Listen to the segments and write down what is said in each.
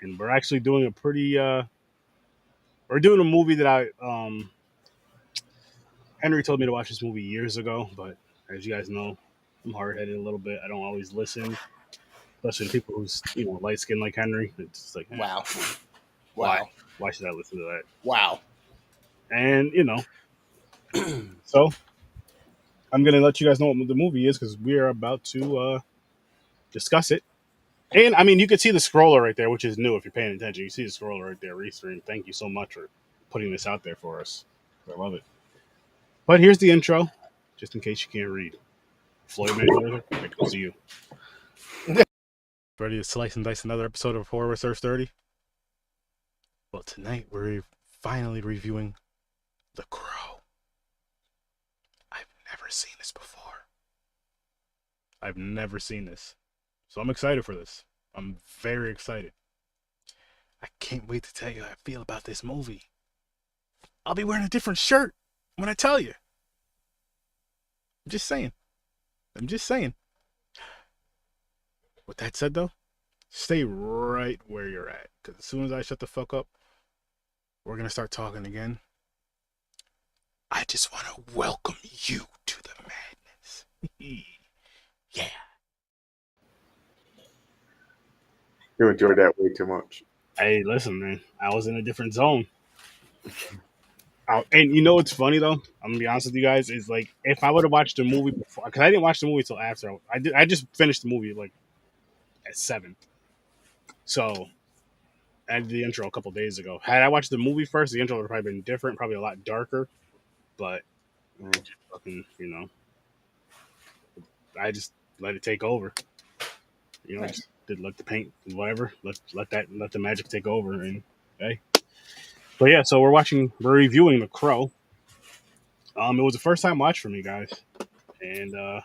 and we're actually doing a pretty. We're doing a movie that Henry told me to watch this movie years ago, but as you guys know, I'm hard headed a little bit. I don't always listen, especially to people who's light skinned like Henry. It's just like, Wow. why? Wow. Why should I listen to that? Wow. And so I'm gonna let you guys know what the movie is because we are about to discuss it. And I mean, you can see the scroller right there, which is new if you're paying attention. You see the scroller right there, Restream. Thank you so much for putting this out there for us. I love it. But here's the intro, just in case you can't read. Floyd Mayweather, that goes to you. Ready to slice and dice another episode of Horror with Sir Sturdy? Well, tonight we're finally reviewing The Crow. I've never seen this before. I've never seen this. So I'm excited for this. I'm very excited. I can't wait to tell you how I feel about this movie. I'll be wearing a different shirt when I tell you. I'm just saying. With that said, though, stay right where you're at. Because as soon as I shut the fuck up, we're going to start talking again. I just want to welcome you to the madness. Yeah. You enjoyed that way too much. Hey, listen, man. I was in a different zone. And you know what's funny, though? I'm going to be honest with you guys. Is like, if I would have watched the movie before, because I didn't watch the movie until after. I just finished the movie, like, at 7. So I did the intro a couple days ago. Had I watched the movie first, the intro would have probably been different, probably a lot darker. But just fucking, I just let it take over. Nice. Just did let the paint, whatever. Let the magic take over, and hey. But yeah, so we're reviewing The Crow. It was the first time watch for me, guys, and I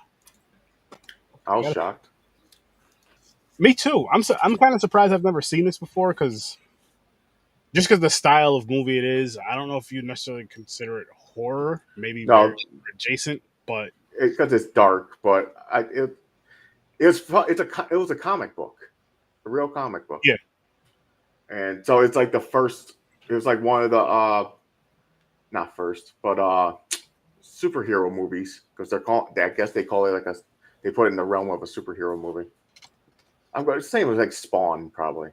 was shocked. Me too. I'm kind of surprised I've never seen this before because the style of movie it is. I don't know if you necessarily consider it horror, maybe No, adjacent, but because it's dark. But it was a comic book, a real comic book. Yeah. And so it's like the first. It was like one of the not first, but superhero movies because they're called. I guess they call it they put it in the realm of a superhero movie. I'm going to say it was like Spawn, probably.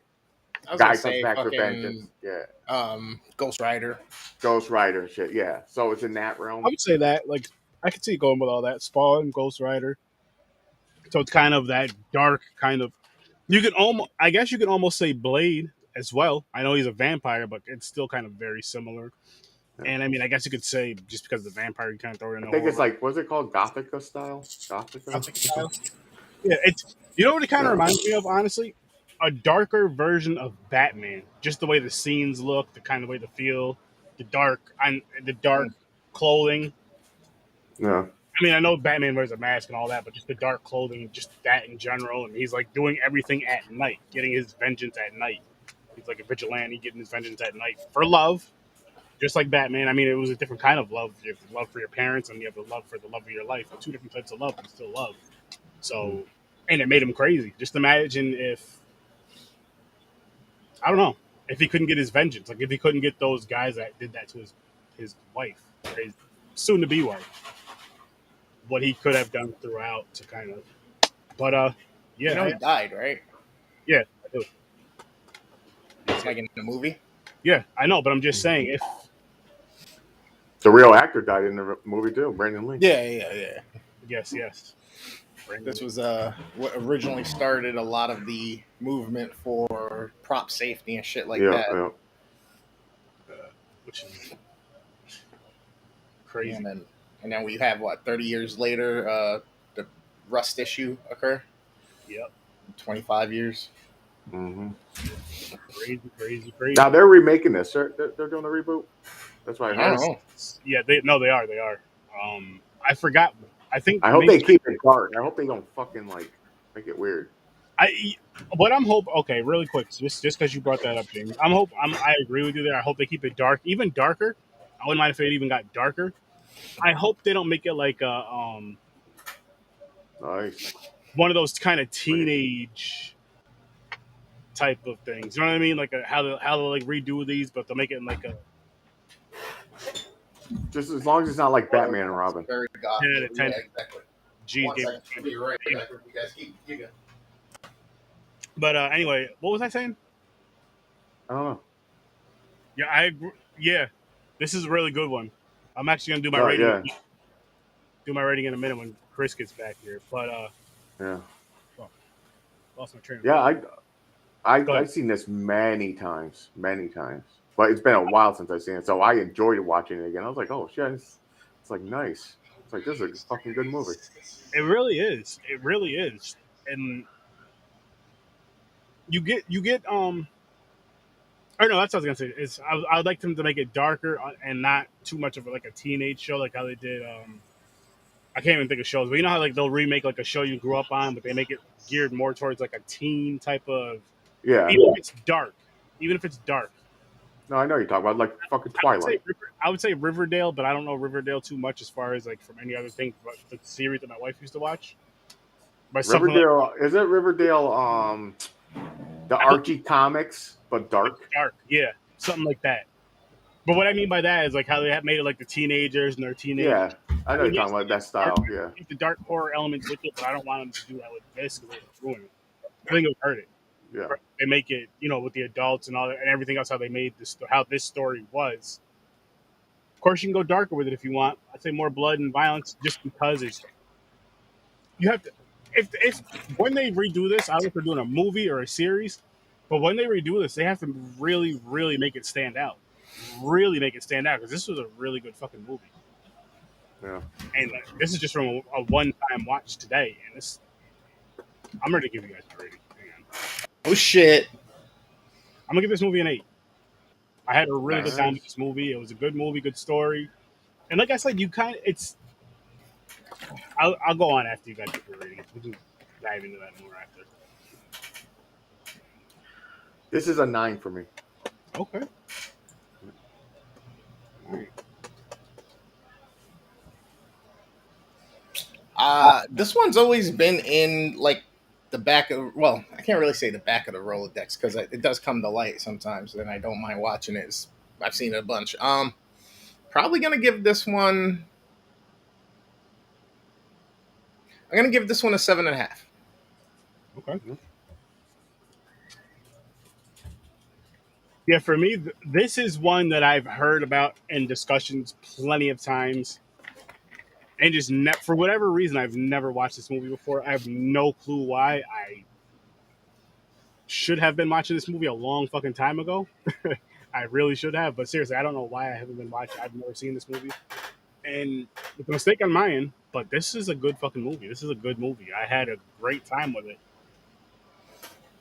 I was Guy gonna comes say back for fucking, vengeance. Yeah. Ghost Rider. Ghost Rider and shit. Yeah. So it's in that realm. I would say that. Like, I could see it going with all that. Spawn, Ghost Rider. So it's kind of that dark kind of. I guess you could almost say Blade as well. I know he's a vampire, but it's still kind of very similar. Yeah. And I mean, I guess you could say just because the vampire, you kind of throw it in. I think it's like, what's it called? Gothica style. Gothic style. Yeah, it's. You know what it kind of reminds me of, honestly? A darker version of Batman. Just the way the scenes look, the kind of way the feel, the dark clothing. Yeah. I mean, I know Batman wears a mask and all that, but just the dark clothing, just that in general. And he's like doing everything at night, getting his vengeance at night. He's like a vigilante getting his vengeance at night for love, just like Batman. I mean, it was a different kind of love. You have love for your parents and you have the love for the love of your life. Two different types of love, but still love. So, and it made him crazy. Just imagine if, I don't know, if he couldn't get his vengeance. Like if he couldn't get those guys that did that to his wife, or his soon-to-be wife. What he could have done throughout to kind of, but yeah, he died, right? Yeah, I do. It's like in the movie. Yeah, I know, but I'm just saying if the real actor died in the movie too, Brandon Lee. Yeah. Yes. This was what originally started a lot of the movement for prop safety and shit like that. Yeah. Which is crazy. And then we have 30 years later, the Rust issue occur. Yep. 25 years. Mm-hmm. Crazy. Now they're remaking this. They're doing a reboot. That's why I heard. Yeah, they are. I forgot. I hope they keep it dark. I hope they don't fucking make it weird. What I'm hoping. Okay, really quick, just because you brought that up, James. I agree with you there. I hope they keep it dark, even darker. I wouldn't mind if it even got darker. I hope they don't make it like a nice. One of those kind of teenage type of things. You know what I mean? Like how they like redo these, but they'll make it in like a Just as long as it's not like Batman and Robin. Very goth. 10 out of 10. Yeah, exactly. G's One game. second. I'll be right back. You guys keep going. But anyway, what was I saying? I don't know. Yeah, I agree. Yeah, this is a really good one. I'm actually gonna do my rating. Yeah. Do my rating in a minute when Chris gets back here. But yeah. Well, lost my train. Yeah, I've seen this many times, but it's been a while since I've seen it, so I enjoyed watching it again. I was like, oh shit, it's like nice. It's like this is a fucking good movie. It really is. It really is, and you get or no, that's what I was gonna say. Is I'd like them to make it darker and not too much of like a teenage show, like how they did. I can't even think of shows, but you know how like they'll remake like a show you grew up on, but they make it geared more towards like a teen type of. Yeah. Even if it's dark. No, I know you're talking about like fucking Twilight. I would say Riverdale, but I don't know Riverdale too much as far as like from any other thing, but the series that my wife used to watch. Riverdale, is it Riverdale? The Archie comics, but dark. Dark, yeah, something like that. But what I mean by that is like how they have made it like the teenagers and their teenagers. Yeah, I know you're talking about that style. Yeah, the dark horror elements with it, but I don't want them to do that with this because it would ruin it. I think it would hurt it. Yeah, they make it, with the adults and all that, and everything else. How they made this, how this story was. Of course, you can go darker with it if you want. I'd say more blood and violence, just because you have to. If when they redo this, I don't know if they're doing a movie or a series, but when they redo this, they have to really, really make it stand out. Really make it stand out because this was a really good fucking movie. Yeah, and this is just from a one-time watch today, and this. I'm ready to give you guys a rating. Oh shit! I'm gonna give this movie an 8. I had a really good time with this movie. It was a good movie, good story, and like I said, I'll go on after you guys get your rating. We can dive into that more after. This is a 9 for me. Okay. This one's always been in like the back of, well, I can't really say the back of the Rolodex because it does come to light sometimes, and I don't mind watching it. I've seen it a bunch. Probably gonna give this one. I'm gonna give this one a 7.5. Okay. Yeah, for me, this is one that I've heard about in discussions plenty of times. And just for whatever reason, I've never watched this movie before. I have no clue why. I should have been watching this movie a long fucking time ago. I really should have. But seriously, I don't know why I haven't been watching. I've never seen this movie. And it's a mistake on my end, but this is a good fucking movie. This is a good movie. I had a great time with it.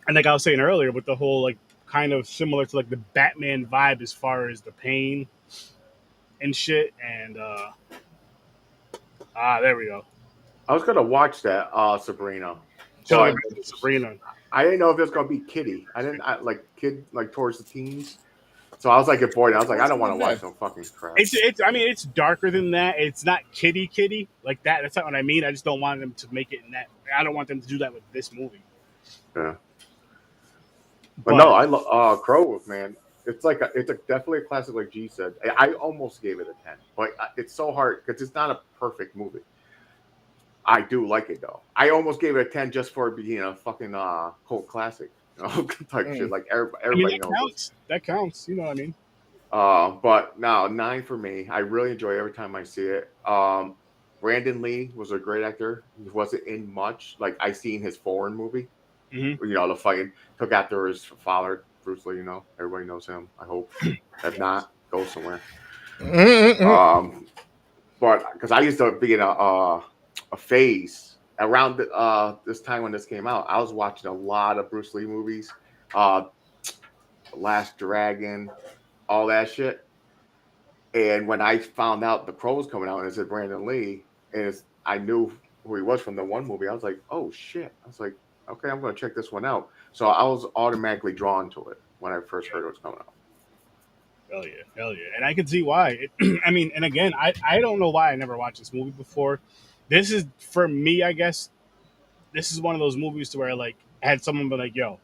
And like I was saying earlier, with the whole, like, kind of similar to, like, the Batman vibe as far as the pain and shit. And, there we go. I was gonna watch that Sabrina. Sabrina. I didn't know if it was gonna be kiddie. Like towards the teens. So I was like avoiding. I was like, I don't want to watch no fucking crap. It's darker than that. It's not kiddie like that. That's not what I mean. I just don't want them to make it in that. I don't want them to do that with this movie. Yeah. But no, I love Crow, man. It's definitely a classic, like G said. I almost gave it a 10, but it's so hard because it's not a perfect movie. I do like it though. I almost gave it a 10 just for being a fucking cult classic, type shit. Like everybody knows. That counts. You know what I mean? But no, 9 for me. I really enjoy every time I see it. Brandon Lee was a great actor. He wasn't in much. Like I seen his foreign movie. Mm-hmm. The fighting took after his father. Bruce Lee, everybody knows him. I hope. If not, go somewhere. But because I used to be in a phase around this time when this came out, I was watching a lot of Bruce Lee movies, Last Dragon, all that shit. And when I found out The Crow was coming out and it said Brandon Lee, and I knew who he was from the one movie, I was like, oh shit! I was like, okay, I'm going to check this one out. So I was automatically drawn to it when I first heard it was coming out. Hell yeah. And I can see why. I mean, and again, I don't know why I never watched this movie before. This is, for me, I guess, this is one of those movies to where, like, I had someone be like, yo,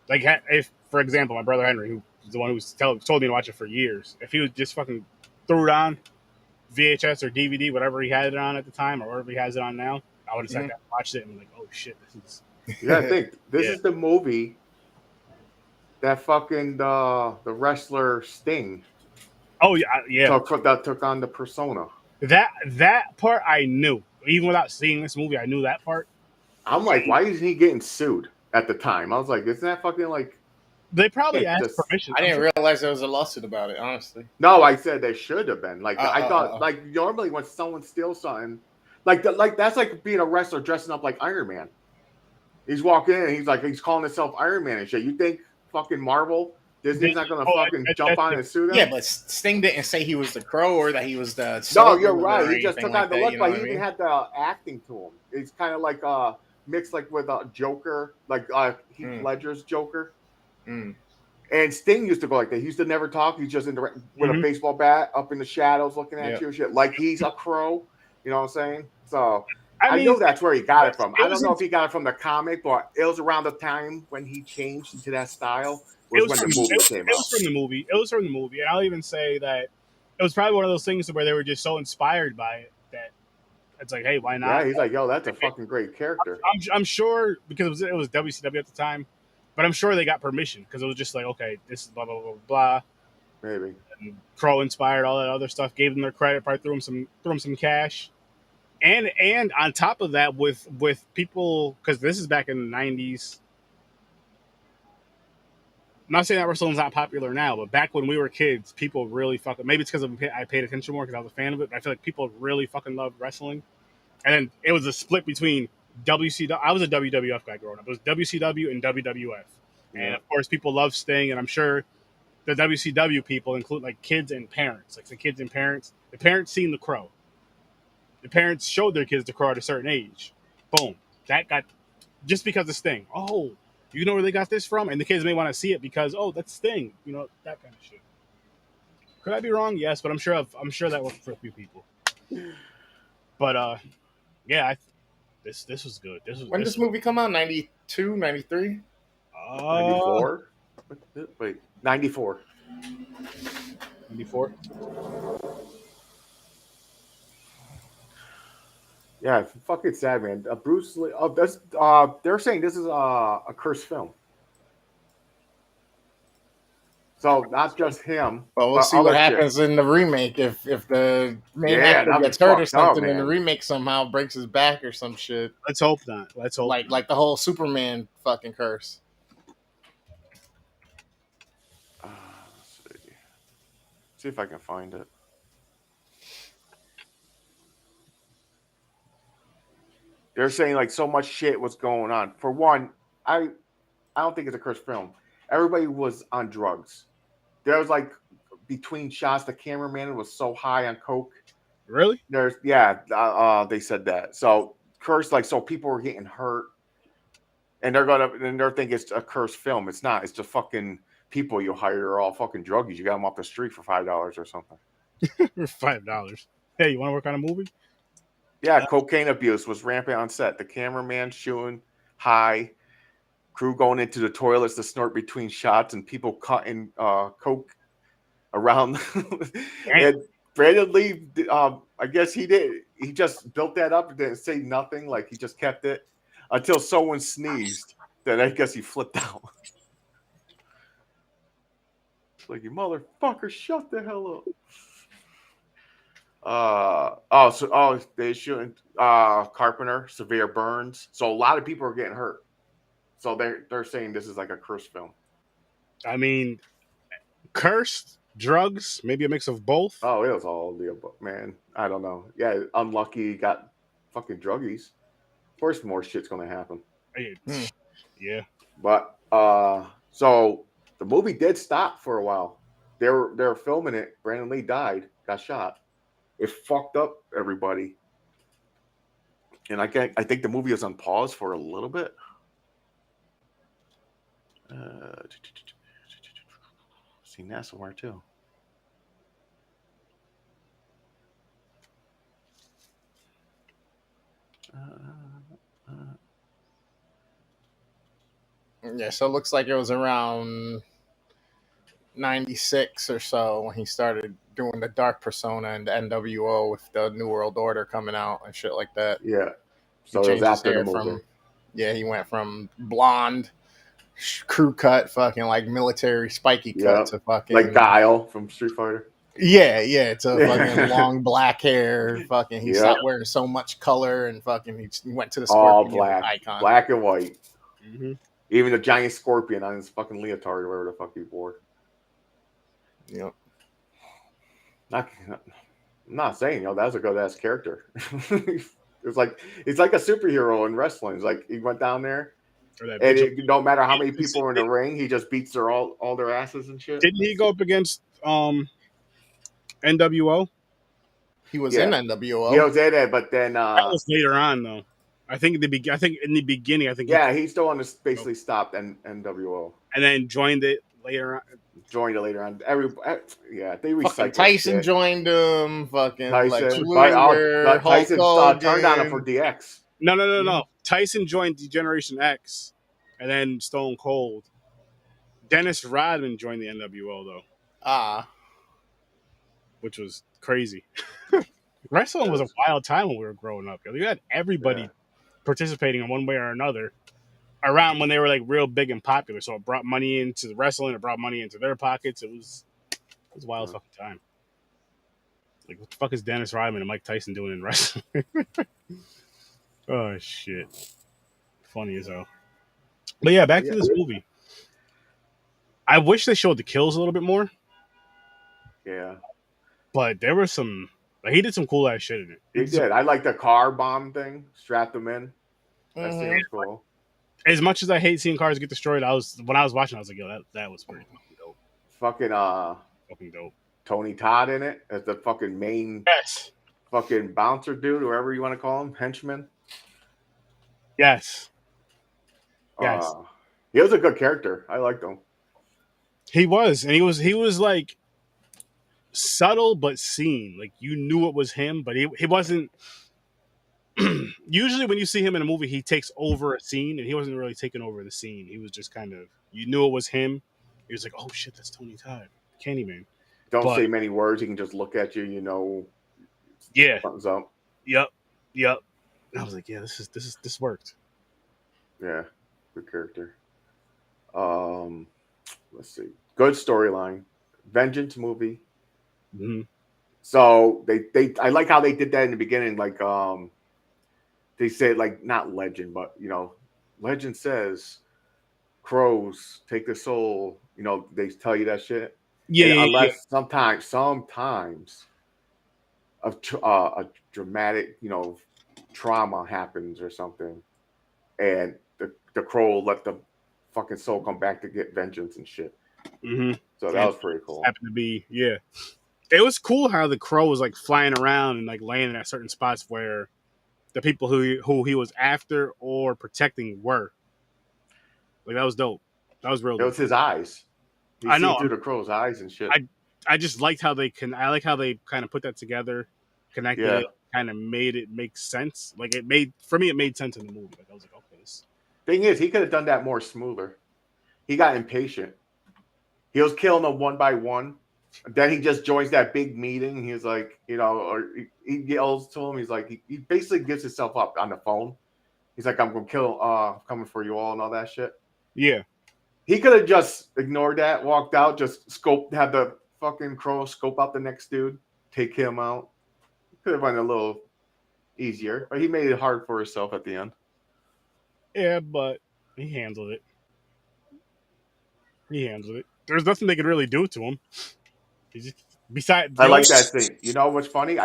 Like, if, for example, my brother Henry, who was the one who told me to watch it for years, if he was just fucking threw it on VHS or DVD, whatever he had it on at the time, or whatever he has it on now, I would have sat down and watched it and been like, oh shit, this is. You gotta think. This Yeah. is the movie that fucking the wrestler Sting Oh yeah, yeah. took on the persona. That part I knew. Even without seeing this movie, I knew that part. I'm like, why isn't he getting sued at the time? I was like, isn't that fucking like? They probably Yeah, asked just- permission. I didn't realize there was a lawsuit about it, honestly. No, I said they should have been. Like I thought, like normally when someone steals something, like that's like being a wrestler dressing up like Iron Man. He's walking in, and he's calling himself Iron Man and shit. You think fucking Marvel, Disney's not gonna fucking jump on and sue them? Yeah, but Sting didn't say he was the Crow or that he was the. No, you're right. He just anything took like on the that, look, you know but what he I even mean? had the acting to him. It's kind of like mixed like with Joker, like Heath Ledger's Joker. Mm. And Sting used to go like that. He used to never talk. He's just with a baseball bat up in the shadows looking at you and shit. Like he's a crow. You know what I'm saying? So I know that's where he got it from. I don't know if he got it from the comic, but it was around the time when he changed into that style. Was when the movie came out. It was from the movie. It was from the movie. And I'll even say that it was probably one of those things where they were just so inspired by it that it's like, hey, why not? Yeah, he's like, yo, that's a fucking great character. I'm sure because it was WCW at the time, but I'm sure they got permission because it was just like, okay, this is blah blah blah blah. Maybe. And Crow inspired all that other stuff, gave them their credit, probably threw them some cash, and on top of that, with people, because this is back in the '90s. I'm not saying that wrestling's not popular now, but back when we were kids, people really fucking. Maybe it's because I paid attention more because I was a fan of it. But I feel like people really fucking loved wrestling. And then it was a split between WCW. I was a WWF guy growing up. It was WCW and WWF. Yeah. And of course, people love Sting. And I'm sure the WCW people include like kids and parents. Like the kids and parents. The parents seen the Crow. The parents showed their kids the Crow at a certain age. Boom. That got just because of Sting. Oh, you know where they got this from? And the kids may want to see it because, oh, that's Sting. You know, that kind of shit. Could I be wrong? Yes, but I'm sure that worked for a few people. But yeah, this was good. When did this movie come out? 92, 93? 94? Wait, 94. 94? Yeah, fucking sad, man. Bruce Lee. Oh, that's they're saying this is a cursed film. So not just him. Well, we'll see what happens in the remake. If the main actor gets hurt or something in the remake somehow breaks his back or some shit. Let's hope not. Let's hope like the whole Superman fucking curse. Let's see if I can find it. They're saying like so much shit was going on. For one, I don't think it's a cursed film. Everybody was on drugs. There was like between shots, the cameraman was so high on coke. Really? They said that. So cursed, like, so people were getting hurt, and they're thinking it's a cursed film. It's not. It's just fucking people you hire are all fucking druggies. You got them off the street for $5 or something. $5. Hey, you want to work on a movie? Yeah, cocaine abuse was rampant on set. The cameraman shooting high, crew going into the toilets to snort between shots, and people cutting coke around. And Brandon Lee, I guess he just built that up and didn't say nothing. Like he just kept it until someone sneezed. Then I guess he flipped out. Like, you motherfucker, shut the hell up. They shooting Carpenter, severe burns. So a lot of people are getting hurt. So they're saying this is like a cursed film. I mean, cursed, drugs, maybe a mix of both. Oh, it was all the above, man. I don't know. Yeah, unlucky, got fucking druggies. Of course, more shit's gonna happen. Yeah. But so the movie did stop for a while. They were filming it. Brandon Lee died, got shot. It fucked up everybody. And I think the movie was on pause for a little bit. Seen that somewhere too. Yeah, so it looks like it was around 96 or so when he started doing the dark persona and the NWO with the New World Order coming out and shit like that. Yeah. He So it was changed his after the hair movie. from, yeah, he went from blonde, crew cut, fucking like military spiky cut to fucking like Guile from Street Fighter. yeah, to Yeah. fucking long black hair. Fucking, he Yep. stopped wearing so much color and fucking he went to the All Scorpion black, icon. black and white. Mm-hmm. Even the giant scorpion on his fucking leotard or whatever the fuck he wore. Yep. I'm not saying, that's a good ass character. it's like a superhero in wrestling. It's like he went down there, and no matter how many people are in the ring, he just beats all their asses and shit. Didn't he go up against NWO? He was in NWO. He was in it, but then that was later on though. I think in the beginning, he still basically stopped NWO and then joined it later on. Joined it later on. They recycled. Tyson shit. joined him. Fucking Tyson, Luger, Tyson turned on him for DX. No. Tyson joined Generation X, and then Stone Cold. Dennis Rodman joined the NWO though. Which was crazy. Wrestling was a wild time when we were growing up. You had everybody participating in one way or another around when they were like real big and popular. So it brought money into the wrestling. It brought money into their pockets. It was a wild fucking time. Like, what the fuck is Dennis Rodman and Mike Tyson doing in wrestling? Oh, shit. Funny as hell. But yeah, back to this movie. I wish they showed the kills a little bit more. Yeah. But there were some... Like, he did some cool ass shit in it. He did. I like the car bomb thing. Strapped them in. That seems cool. As much as I hate seeing cars get destroyed, when I was watching, I was like, yo, that was pretty fucking dope. Fucking dope. Tony Todd in it as the fucking main fucking bouncer dude, whoever you want to call him, henchman. Yes. He was a good character. I liked him. He was, and he was like subtle but seen. Like, you knew it was him, but he wasn't. Usually when you see him in a movie, he takes over a scene, and he wasn't really taking over the scene. He was just kind of, you knew it was him. He was like, oh shit, that's Tony Todd, Candyman. Don't say many words. He can just look at you. You know. Yeah. Something's up. Yep. And I was like, yeah, this worked. Yeah, good character. Let's see. Good storyline. Vengeance movie. Mm-hmm. So I like how they did that in the beginning. Like they said, like, not legend, but legend says crows take the soul. They tell you that shit. Yeah. Unless sometimes a dramatic trauma happens or something, and the crow will let the fucking soul come back to get vengeance and shit. Mm-hmm. So that was pretty cool. Happened to be, yeah. It was cool how the crow was like flying around and like landing at certain spots where the people who he was after or protecting were. Like, that was dope. That was real. It was his eyes. I know, through the crow's eyes and shit. I just liked how they I like how they kind of put that together, connected it, kind of made it make sense. Like, it made sense in the movie. Like, I was like, okay, this. Thing is, he could have done that more smoother. He got impatient. He was killing them one by one. Then he just joins that big meeting. He's like, or he yells to him. He's like, he basically gives himself up on the phone. He's like, I'm gonna kill, coming for you all and all that shit. Yeah. He could have just ignored that, walked out, just had the fucking crow scope out the next dude, take him out. Could have been a little easier, but he made it hard for himself at the end. Yeah, but he handled it. There's nothing they could really do to him. I like that thing. You know what's funny?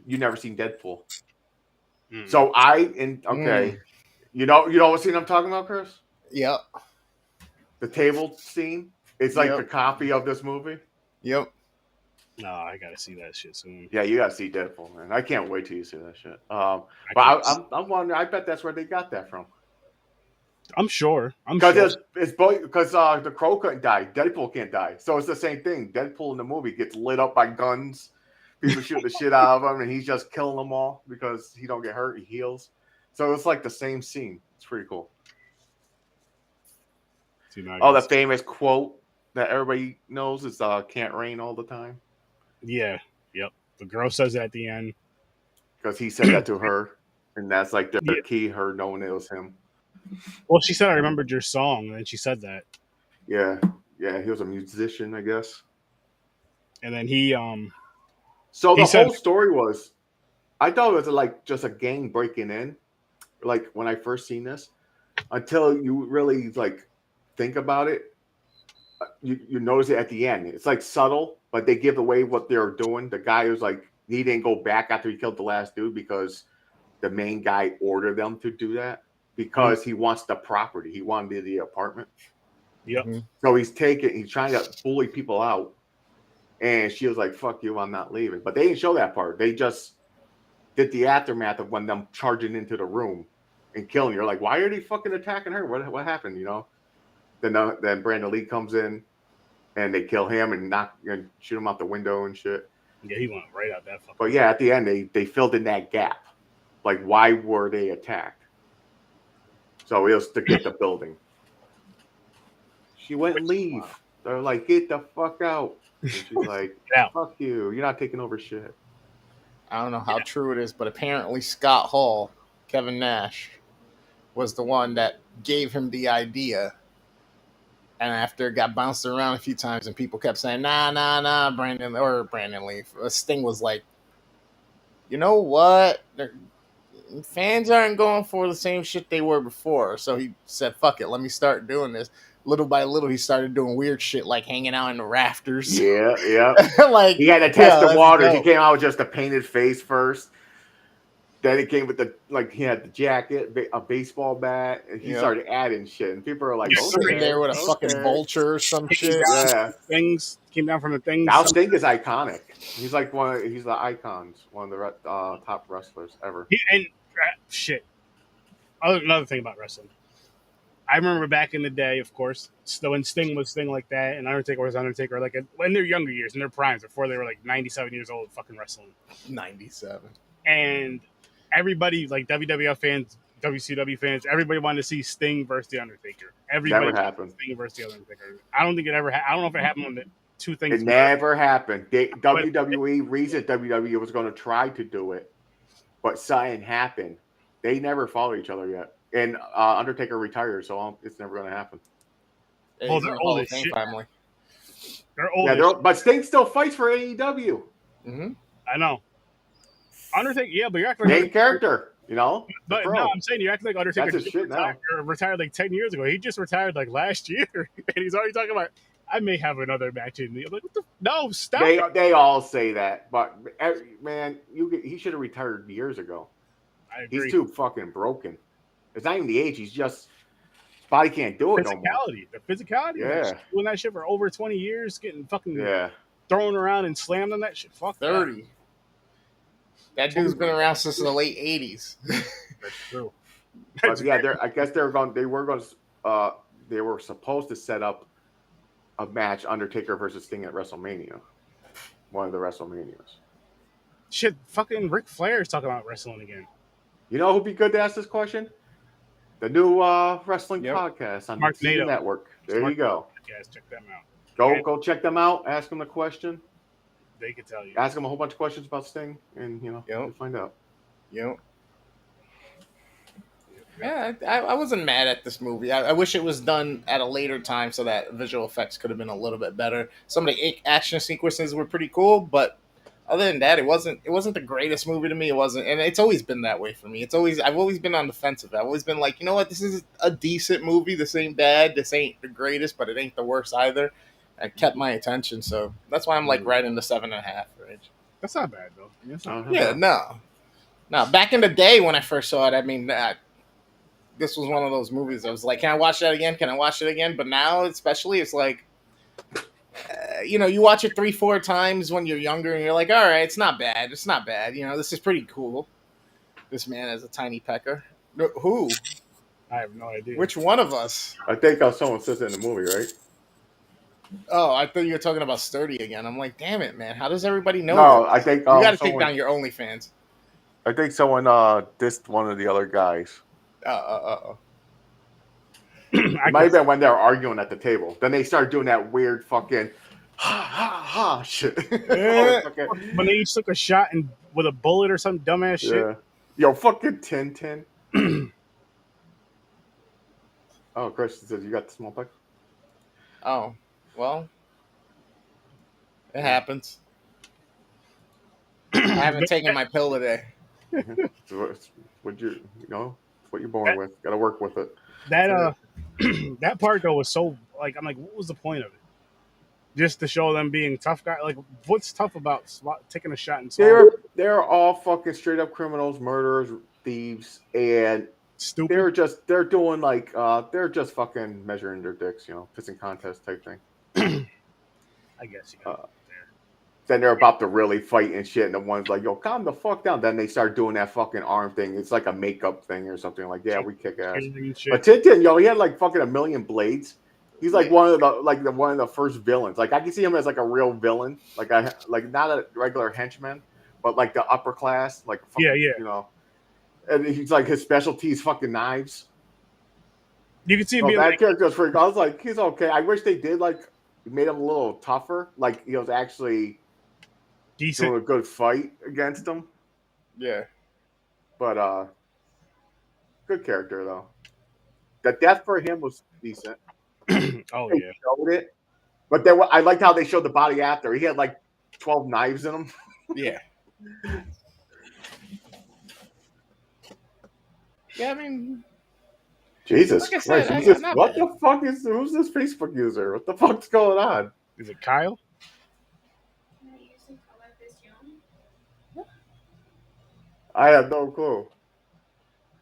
You never seen Deadpool. So you know what scene I'm talking about, Chris? Yep. The table scene. It's like the copy of this movie. Yep. No, I gotta see that shit soon. Yeah, you gotta see Deadpool, man. I can't wait till you see that shit. But I'm wondering. I bet that's where they got that from. I'm sure. Because the crow couldn't die. Deadpool can't die. So it's the same thing. Deadpool in the movie gets lit up by guns. People shoot the shit out of him, and he's just killing them all because he don't get hurt. He heals. So it's like the same scene. It's pretty cool. You know, I Oh, the guess. famous quote that everybody knows is "Can't rain all the time," Yeah. Yep. The girl says it at the end. because he said that to her, and that's like their Yeah. key. Her knowing it was him. Well, she said, "I remembered your song," and then she said that, Yeah, yeah. He was a musician, I guess. and then So he the said, whole story was, I thought it was like just a gang breaking in, like when I first seen this. Until you really like think about it, you notice it at the end. It's like subtle, but they give away what they're doing. The guy was like, he didn't go back after he killed the last dude because the main guy ordered them to do that because he wants the property. He wanted the apartment. "Yep." So he's trying to bully people out. And she was like, "Fuck you, I'm not leaving." But they didn't show that part. They just did the aftermath of when them charging into the room and killing. You're like, why are they fucking attacking her? What happened? You know? Then Brandon Lee comes in and they kill him and shoot him out the window and shit. Yeah, he went right out that fucking. But yeah, at the end they filled in that gap. Like, why were they attacked? So it was to get the building. She wouldn't leave. They're like, get the fuck out. And she's like, fuck you. You're not taking over shit. I don't know how true it is, but apparently Scott Hall, Kevin Nash, was the one that gave him the idea. And after it got bounced around a few times and people kept saying, nah, Brandon Lee, Sting was like, you know what? Fans aren't going for the same shit they were before. So he said, fuck it, let me start doing this. Little by little, he started doing weird shit like hanging out in the rafters. Yeah. Like, he had to test the waters. Dope. He came out with just a painted face first. Then it came with he had the jacket, a baseball bat, and he started adding shit. And people are like, sitting there with a fucking vulture or some shit. Yeah. Things came down from the things. Now Sting is iconic. He's like he's the icons, one of the top wrestlers ever. Shit. Another thing about wrestling. I remember back in the day, of course, when Sting was Sting like that, and Undertaker was Undertaker, like in their younger years, in their primes, before they were like 97 years old, fucking wrestling. 97. And everybody, like WWF fans, WCW fans, everybody wanted to see Sting versus the Undertaker. Everybody never happened. Sting versus the Undertaker. I don't think it ever. I don't know if it happened when the two things. It never happened. WWE reason WWE was going to try to do it, but something happened. They never followed each other yet. And Undertaker retired, so it's never going to happen. Well, they're old as shit. Family. They're old. But Sting still fights for AEW. Mm-hmm. I know. Undertaker, yeah, but you're acting like main character, you know. But no, I'm saying you're acting like Undertaker That's his shit retired like 10 years ago. He just retired like last year, and he's already talking about I may have another match in me. I'm like, what the? No, stop. They all say that, but man, he should have retired years ago. I agree. He's too fucking broken. It's not even the age. He's just his body can't do it no more. The physicality. Yeah. Doing that shit for over 20 years, getting fucking thrown around and slammed on that shit. Fuck 30. That dude's been around since the late 80s. That's true. But yeah, I guess they were supposed to set up a match, Undertaker versus Sting at WrestleMania. One of the WrestleManias. Shit, fucking Ric Flair is talking about wrestling again. You know who'd be good to ask this question? The new wrestling podcast on the DICIN Network. There you go. Guys, check them out. Go check them out. Ask them the question. They can tell you. Ask them a whole bunch of questions about Sting, and you'll find out. Yep. Yeah, I wasn't mad at this movie. I wish it was done at a later time so that visual effects could have been a little bit better. Some of the action sequences were pretty cool, but other than that, it wasn't the greatest movie to me. It wasn't, and it's always been that way for me. I've always been on the defensive. I've always been like, you know what, this is a decent movie. This ain't bad. This ain't the greatest, but it ain't the worst either. I kept my attention, so that's why I'm like right in the 7.5 range. That's not bad though. No. Back in the day when I first saw it, I mean, this was one of those movies. I was like, can I watch that again? Can I watch it again? But now, especially, it's like, you watch it 3-4 times when you're younger, and you're like, all right, it's not bad. It's not bad. This is pretty cool. This man has a tiny pecker. Who? I have no idea. Which one of us? I think someone says it in the movie, right? Oh, I thought you were talking about Sturdy again. I'm like, damn it, man. How does everybody know? No, that? I think you got to take down your OnlyFans. I think someone dissed one of the other guys. It might have been when they were arguing at the table. Then they started doing that weird fucking ha ha ha shit. When they each took a shot and with a bullet or some dumbass shit. Yeah. Yo, fucking Tintin. Oh, Chris says you got the smallpox. Oh, well, it happens. I haven't taken my pill today. What you're born with. Got to work with it. That that part though was so like I'm like, what was the point of it? Just to show them being tough guys. Like, what's tough about taking a shot and they're all fucking straight up criminals, murderers, thieves, and stupid. They're doing like they're just fucking measuring their dicks, pissing contest type thing. I guess you got then they're about to really fight and shit, and the one's like, yo, calm the fuck down. Then they start doing that fucking arm thing. It's like a makeup thing or something. Like, yeah, we kick ass. But Tintin, he had like fucking 1 million blades. He's like one of the first villains. Like I can see him as like a real villain, like not a regular henchman, but like the upper class, like fucking, And he's like his specialty is fucking knives. You can see him. That character was pretty cool. I was like, he's okay. I wish they did made him a little tougher. Like he was actually decent, doing a good fight against him. Yeah, but good character though. The death for him was decent. Oh they showed it, but I liked how they showed the body after. He had like 12 knives in him. Yeah. Yeah, I mean, Jesus like Christ! said, the fuck who's this Facebook user? What the fuck's going on? Is it Kyle? I have no clue.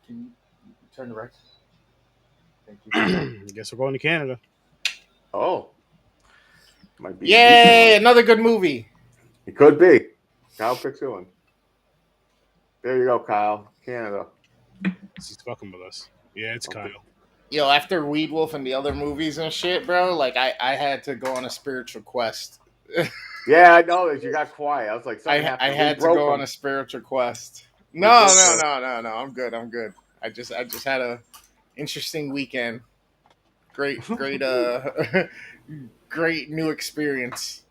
Can you turn the right? Thank you. I guess we're going to Canada. Oh. Might be. Yay! Another good movie. It could be. Kyle Pixelin. There you go, Kyle. Canada. He's fucking with us. Yeah, it's okay. Kyle. Yo, after Weed Wolf and the other movies and shit, bro, like I had to go on a spiritual quest. Yeah, I know that you got quiet. I was like, I had to go on a spiritual quest. No. I'm good. I just had a interesting weekend. Great great new experience.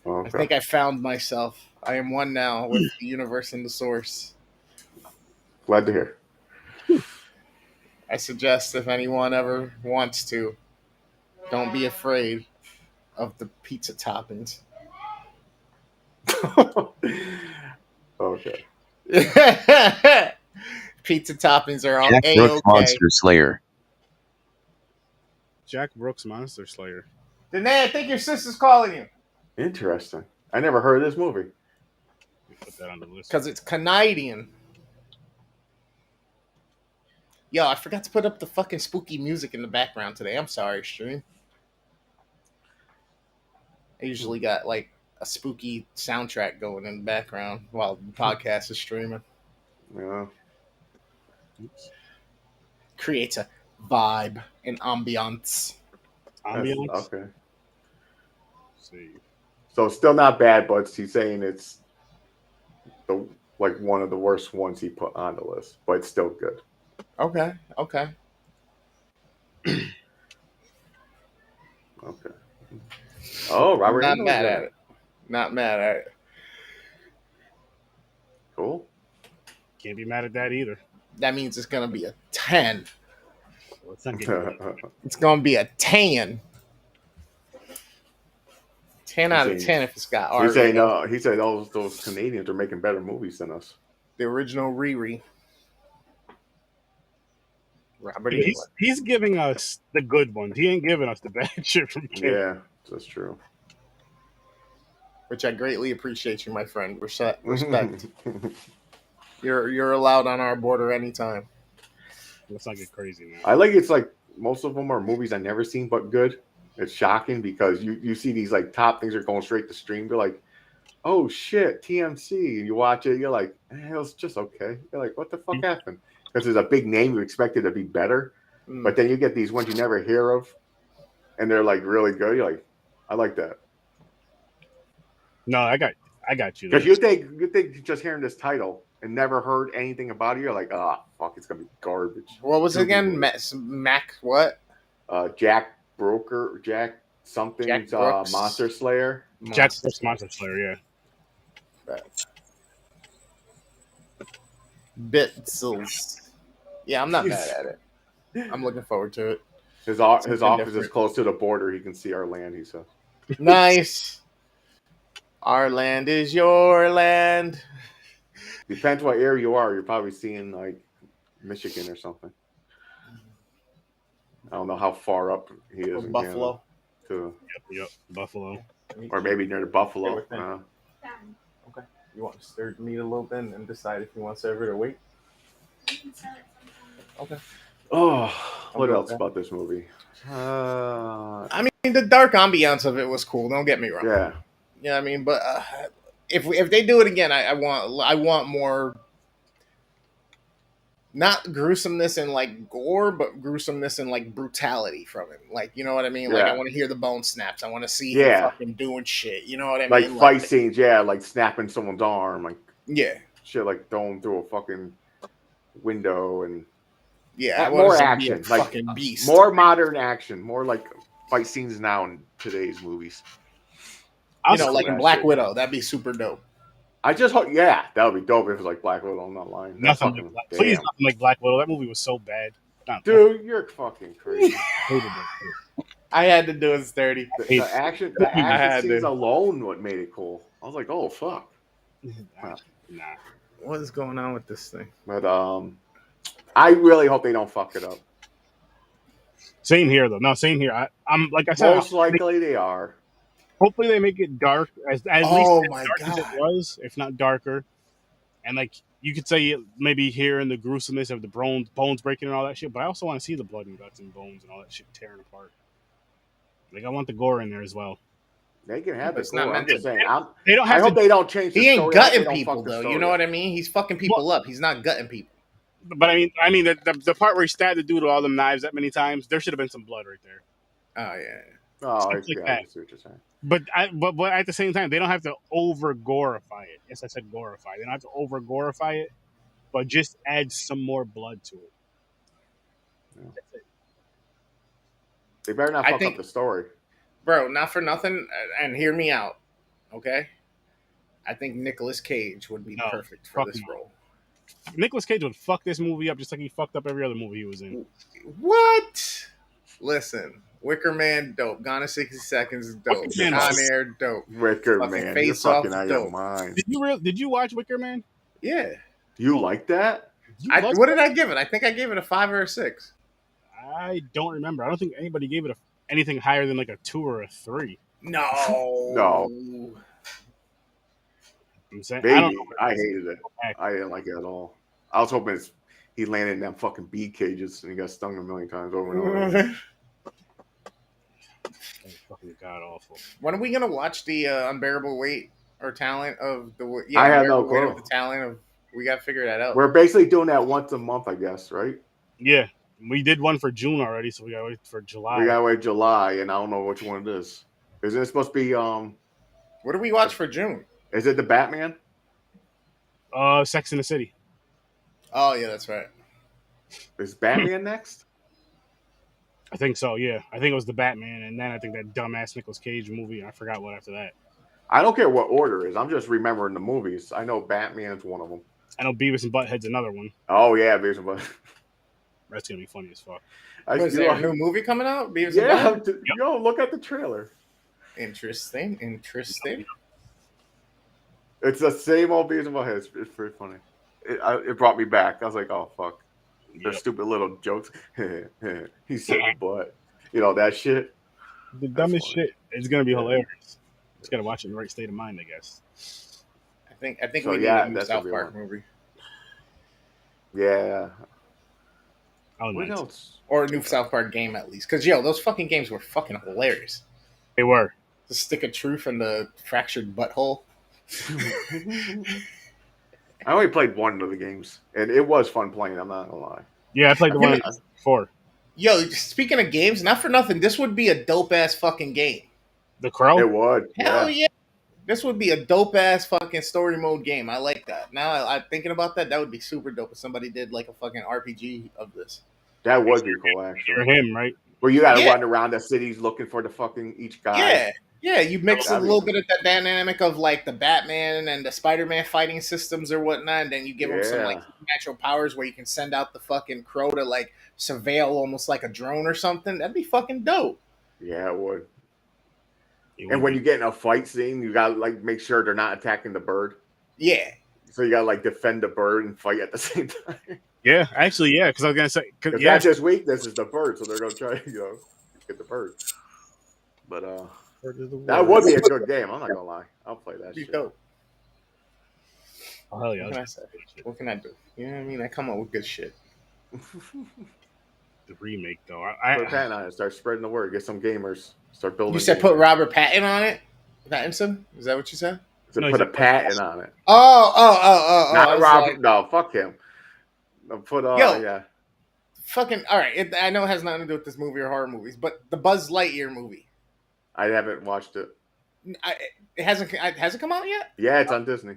Okay. I think I found myself. I am one now with the universe and the source. Glad to hear. I suggest if anyone ever wants to, don't be afraid of the pizza toppings. Okay. Pizza toppings are all Jack Brooks Monster Slayer. Jack Brooks Monster Slayer. Danae, I think your sister's calling you. Interesting. I never heard of this movie. Put that on the list. Because it's Canadian. Yo, I forgot to put up the fucking spooky music in the background today. I'm sorry, stream. I usually got like a spooky soundtrack going in the background while the podcast is streaming. Yeah. Oops. Creates a vibe and ambiance. Ambiance? Okay. Let's see. So still not bad, but he's saying it's one of the worst ones he put on the list, but it's still good. Okay. Okay. Oh, Robert. Not mad at it. Not mad at it. Cool. Can't be mad at that either. That means it's gonna be a 10. Well, it's not getting it's gonna be a 10. 10 out of 10 if it's got R. He said those Canadians are making better movies than us. The original Riri. Robert, he's giving us the good ones. He ain't giving us the bad shit from Canada. Yeah, that's true. Which I greatly appreciate you, my friend. Respect. You're allowed on our border anytime. Let's not get crazy, man. I like it's like most of them are movies I never seen but good. It's shocking because you see these like top things are going straight to stream. You're like, oh shit, TMC. And you watch it, you're like, it was just okay. You're like, what the fuck happened? Because there's a big name, you expect it to be better. But then you get these ones you never hear of, and they're like really good. You're like, I like that. No, I got you. Because you think just hearing this title and never heard anything about it, you're like, fuck, it's gonna be garbage. What was it again? Mac what? Jack something's Brooks. Monster Slayer. Jack Brooks Monster Slayer, yeah. Bitzels. Yeah, I'm not mad at it. I'm looking forward to it. His office different. is close to the border. He can see our land, he says. Nice. Our land is your land. Depends what area you are. You're probably seeing like Michigan or something. I don't know how far up he is in Buffalo. Canada, Yep, Buffalo. or maybe near the Buffalo. Okay. You want to stir the meat a little bit and decide if you want to serve it or wait? Okay. Oh, what else okay. about this movie? I mean, the dark ambiance of it was cool. Don't get me wrong. Yeah. Yeah, I mean, but if they do it again, I want more. Not gruesomeness and like gore, but gruesomeness and like brutality from him. Like, you know what I mean? Like, Yeah. I want to hear the bone snaps. I want to see him fucking doing shit. You know what I Like mean? fight scenes, yeah, like snapping someone's arm, like shit, like throwing through a fucking window and I more want to action, be a fucking beast. more modern action, more like fight scenes now in today's movies. You know, like in Black Widow, that'd be super dope. I just hope, that would be dope if it was like Black Widow. I'm not lying. Nothing please, nothing like Black Widow. That movie was so bad. Dude, you're fucking crazy. I had to do it sturdy. The action scenes alone what made it cool. I was like, oh fuck. Nah. What is going on with this thing? But I really hope they don't fuck it up. Same here though. No, same here. I'm like I said. Most likely they are. Hopefully they make it dark as least as dark as it was, if not darker. And like you could say maybe here in the gruesomeness of the bones breaking and all that shit, but I also want to see the blood and guts and bones and all that shit tearing apart. Like I want the gore in there as well. They can have it. It's not I'm just saying. They don't have I hope they don't change the He ain't story. gutting people though. You know what I mean? He's fucking people up. He's not gutting people. But I mean the part where he stabbed the dude with all them knives that many times, there should have been some blood right there. Oh yeah. Oh, I see what you're saying. But at the same time, they don't have to over gorify it. Yes, I said gorify. They don't have to over gorify it, but just add some more blood to it. Yeah. They better not fuck up the story, bro. Not for nothing, and hear me out, okay? I think Nicolas Cage would be perfect for this role. Nicolas Cage would fuck this movie up just like he fucked up every other movie he was in. What? Listen. Wicker Man, dope. Gone in 60 Seconds, dope. Con Air, dope. Wicker Man, you're fucking out of your mind. Did you watch Wicker Man? Yeah. You like that? What did I give it? I think I gave it a 5 or a 6. I don't remember. I don't think anybody gave it anything higher than like a 2 or a 3. No. I'm saying, I hated it. I didn't like it at all. I was hoping he landed in them fucking bee cages and he got stung a million times over and over. Fucking god awful. When are we gonna watch the unbearable weight or talent of the? Yeah, I have no clue. The talent of we gotta figure that out. We're basically doing that once a month, I guess, right? Yeah, we did one for June already, so we gotta wait for July. We gotta wait July, and I don't know which one it is. Isn't it supposed to be? What do we watch for June? Is it the Batman? Sex in the City. Oh yeah, that's right. Is Batman next? I think so, yeah. I think it was the Batman, and then I think that dumbass Nicolas Cage movie, and I forgot what after that. I don't care what order it is. I'm just remembering the movies. I know Batman's one of them. I know Beavis and Butthead's another one. Oh, yeah, Beavis and Butthead. That's going to be funny as fuck. Is there a new movie coming out? Beavis and Butthead? Yo, look at the trailer. Interesting. It's the same old Beavis and Butthead. It's pretty funny. It brought me back. I was like, oh, fuck. Their stupid little jokes. He said butt. You know, that shit. The dumbest shit. It's going to be hilarious. Just got to watch it in the right state of mind, I guess. I think so, we need a new South Park movie. Yeah. Oh, what nice. else? Or a new South Park game, at least. Because, those fucking games were fucking hilarious. They were. The Stick of Truth and the Fractured Butthole. I only played one of the games, and it was fun playing. I'm not gonna lie. Yeah, I played the one before. Yo, speaking of games, not for nothing, this would be a dope ass fucking game. The Crow? It would. Hell yeah. This would be a dope ass fucking story mode game. I like that. Now I'm thinking about that. That would be super dope if somebody did like a fucking RPG of this. That would be cool, actually. For him, right? Where you gotta Yeah. run around the cities looking for the fucking each guy. Yeah. Yeah, you mix a That'd be little cool. bit of that dynamic of like the Batman and the Spider-Man fighting systems or whatnot, and then you give them some like natural powers where you can send out the fucking crow to like surveil almost like a drone or something. That'd be fucking dope. Yeah, it would. It And would when be. you get in a fight scene, you gotta like make sure they're not attacking the bird. Yeah. So you gotta like defend the bird and fight at the same time. Yeah, actually, yeah, because I was gonna say, If yeah, that's his weakness is the bird, so they're gonna try to get the bird. But that would be a good game. I'm not gonna lie. I'll play that shit. Dope. oh, hell yeah, What can I say? What can I do? You know what I mean? I come up with good shit. the remake though. Put a patent on it. Start spreading the word. Get some gamers. Start building. You said gamers. put Robert Pattinson on it? Pattinson? Is that what you said? So No, put a he's a- patent on it. Oh. I Not was Robert. like, No, fuck him. No, put Yo. yeah. fucking all right. I know it has nothing to do with this movie or horror movies, but the Buzz Lightyear movie. I haven't watched it. It hasn't come out yet. Yeah, it's on Disney.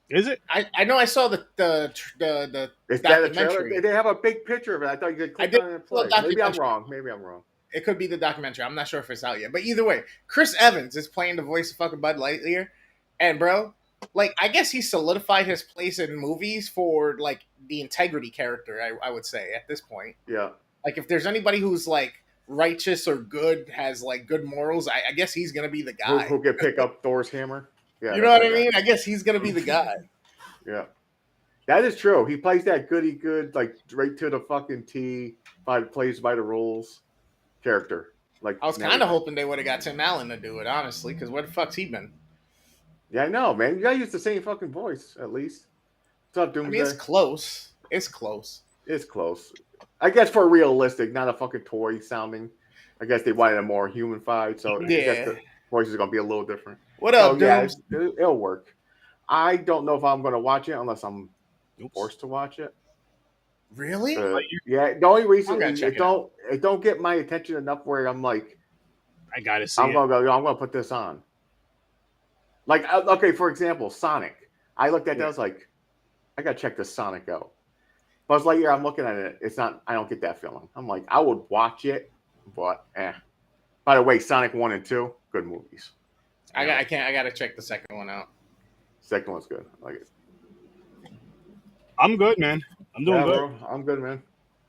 Is it? I know I saw the Is that a trailer? documentary. They have a big picture of it. I thought you could click did on it and saw play. a Maybe I'm documentary. wrong. It could be the documentary. I'm not sure if it's out yet. But either way, Chris Evans is playing the voice of fucking Bud Lightyear. And bro, like I guess he solidified his place in movies for like the integrity character, I would say at this point. Yeah. Like if there's anybody who's like righteous or good, has like good morals, I guess he's gonna be the guy. Who can pick up Thor's hammer? Yeah. You know what I mean? I guess he's gonna be the guy. Yeah. That is true. He plays that goody good, like right to the fucking T, plays by the rules character. Like I was kind of hoping they would have got Tim Allen to do it, honestly, because where the fuck's he been? Yeah, I know, man. You gotta use the same fucking voice, at least. What's up, Doomsday? I mean, it's close. It's close. It's close. I guess for realistic, not a fucking toy sounding. I guess they wanted a more human vibe, so I guess the voice is gonna be a little different. What up, yeah, dude? it'll work. I don't know if I'm gonna watch it unless I'm forced to watch it. Really? Yeah. The only reason it don't get my attention enough where I'm like, I gotta see. I'm gonna put this on. Like, okay, for example, Sonic. I looked at that. I was like, I gotta check this Sonic out. Buzz Lightyear, I'm looking at it. It's not. I don't get that feeling. I'm like, I would watch it, but By the way, Sonic 1 and 2, good movies. I gotta check the second one out. Second one's good. I like it. I'm good, man. I'm doing good. Bro. I'm good, man.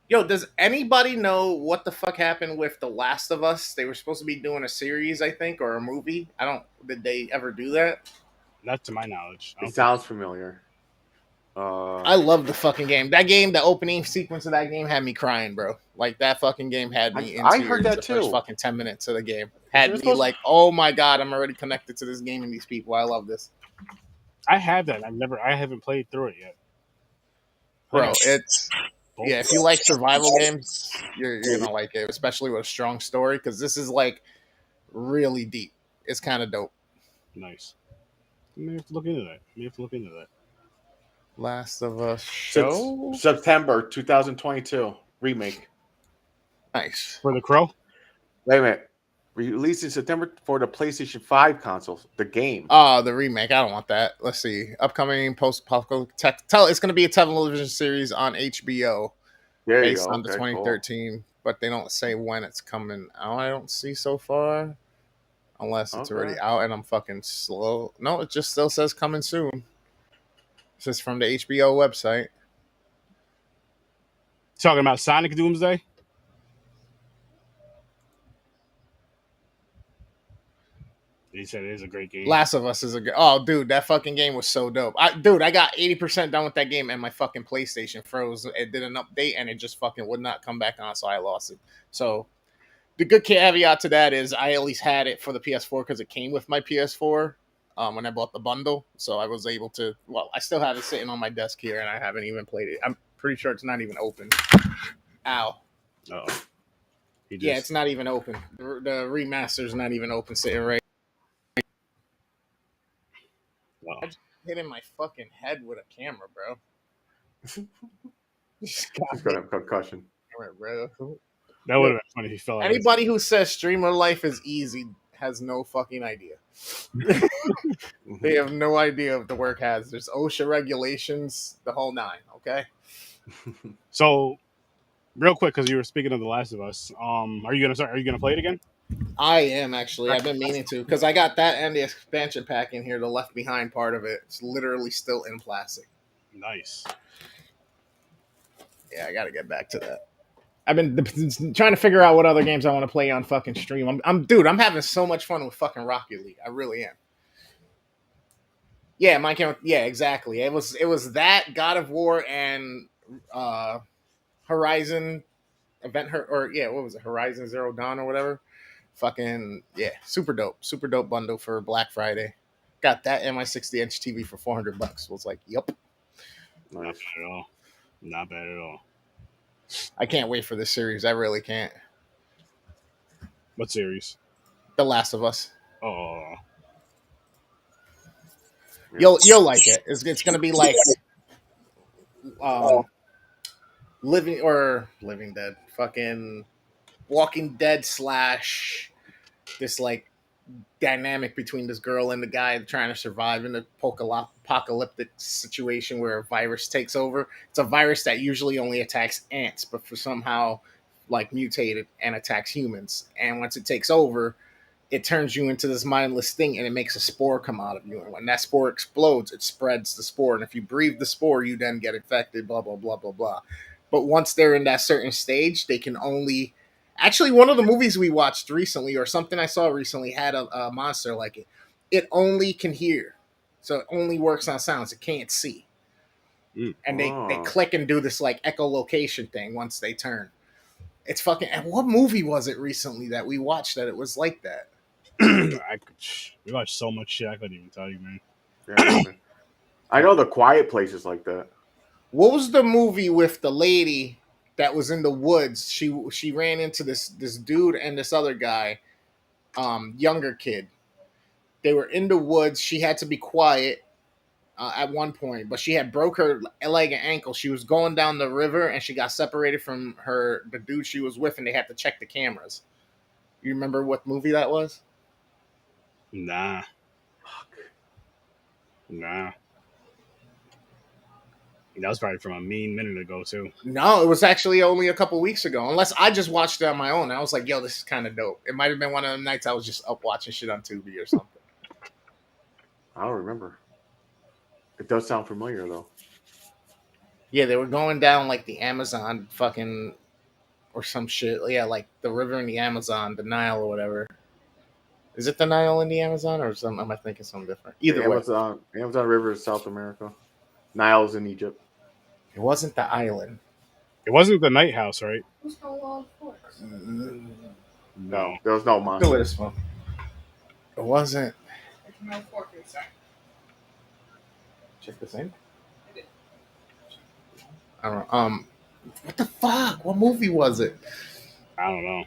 Yo, does anybody know what the fuck happened with The Last of Us? They were supposed to be doing a series, I think, or a movie. Did they ever do that? Not to my knowledge. It sounds familiar. I love the fucking game. That game, the opening sequence of that game had me crying, bro. Like that fucking game had me in I tears heard that the too. first fucking 10 minutes of the game. Had me like, oh my god, I'm already connected to this game and these people. I love this. I have that. I haven't played through it yet. Bro, it's if you like survival games, you're gonna like it, especially with a strong story, because this is like really deep. It's kind of dope. Nice. I may have to look into that. Last of Us show? September 2022 remake. Nice. For the Crow? Wait a minute. Released in September for the PlayStation 5 consoles. The game. Oh, the remake. I don't want that. Let's see. Upcoming post-apocalyptic it's going to be a television series on HBO. There you based go. on the 2013, but they don't say when it's coming out. I don't see so far. Unless it's already out and I'm fucking slow. No, it just still says coming soon. This is from the HBO website. Talking about Sonic Doomsday? He said it is a great game. Last of Us is a good. Oh, dude, that fucking game was so dope. I got 80% done with that game and my fucking PlayStation froze. It did an update and it just fucking would not come back on, so I lost it. So the good caveat to that is I at least had it for the PS4 because it came with my PS4 when I bought the bundle. So I was able to. Well, I still have it sitting on my desk here and I haven't even played it. I'm pretty sure it's not even open. Ow. Uh-oh. Yeah, it's not even open. The remaster's not even open, sitting right. Wow. I just hitting my fucking head with a camera, bro. He's gonna have concussion. Bro. That would have been funny if he fell out. Anybody who says streamer life is easy has no fucking idea. They have no idea of the work has. There's OSHA regulations, the whole nine, okay? So Real quick, because you were speaking of The Last of Us. Are you gonna start? Are you gonna play it again? I am actually. I've been meaning to because I got that and the expansion pack in here. The Left Behind part of it. It's literally still in plastic. Nice. Yeah, I got to get back to that. I've been trying to figure out what other games I want to play on fucking stream. I'm having so much fun with fucking Rocket League. I really am. Yeah, my account. Yeah, exactly. It was that God of War and Horizon what was it? Horizon Zero Dawn or whatever. Fucking yeah, super dope bundle for Black Friday. Got that and my 60-inch TV for $400. Was like, yep. Not bad at all. Not bad at all. I can't wait for this series. I really can't. What series? The Last of Us. Oh, You'll like it. It's gonna be like Living Dead, fucking Walking Dead / this like dynamic between this girl and the guy trying to survive in the apocalyptic situation where a virus takes over. It's a virus that usually only attacks ants, but for somehow like mutated and attacks humans. And once it takes over, it turns you into this mindless thing and it makes a spore come out of you. And when that spore explodes, it spreads the spore. And if you breathe the spore, you then get infected, blah, blah, blah, blah, blah. But once they're in that certain stage, they can only... Actually, one of the movies we watched recently or something I saw recently had a monster like it. It only can hear. So it only works on sounds. It can't see. And they click and do this like echolocation thing once they turn. It's fucking... And what movie was it recently that we watched that it was like that? We watched so much shit I couldn't even tell you, man. Yeah, I know The Quiet Place is like that. What was the movie with the lady that was in the woods? She ran into this dude and this other guy, younger kid. They were in the woods. She had to be quiet at one point, but she had broke her leg and ankle. She was going down the river and she got separated from the dude she was with, and they had to check the cameras. You remember what movie that was? Nah. Nah. That was probably from a mean minute ago, too. No, it was actually only a couple weeks ago. Unless I just watched it on my own. I was like, yo, this is kind of dope. It might have been one of the nights I was just up watching shit on Tubi or something. I don't remember. It does sound familiar, though. Yeah, they were going down, like, the Amazon fucking... Or some shit. Yeah, like, the river in the Amazon, the Nile or whatever. Is it the Nile in the Amazon, or am I thinking something different? Either way. Amazon River is South America. Nile's in Egypt. It wasn't the island. It wasn't the Night House, right? No, there was no monster. Look at this one. It wasn't. Check this in. I don't know. What the fuck? What movie was it? I don't know.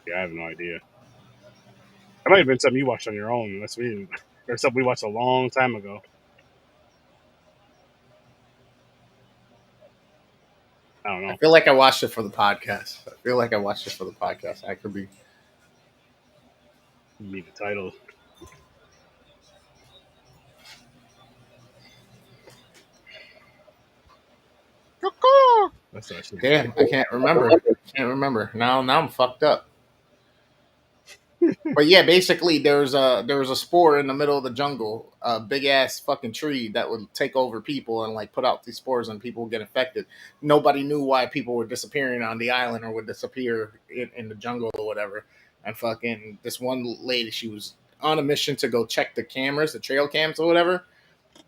Yeah, I have no idea. That might have been something you watched on your own. That's weird. Or something we watched a long time ago. I don't know. I feel like I watched it for the podcast. I could be. You need the title. That's actually Damn, I can't remember. Now I'm fucked up. But yeah, basically there was a spore in the middle of the jungle, a big ass fucking tree that would take over people and like put out these spores and people would get infected. Nobody knew why people were disappearing on the island or would disappear in the jungle or whatever. And fucking this one lady, she was on a mission to go check the cameras, the trail cams or whatever.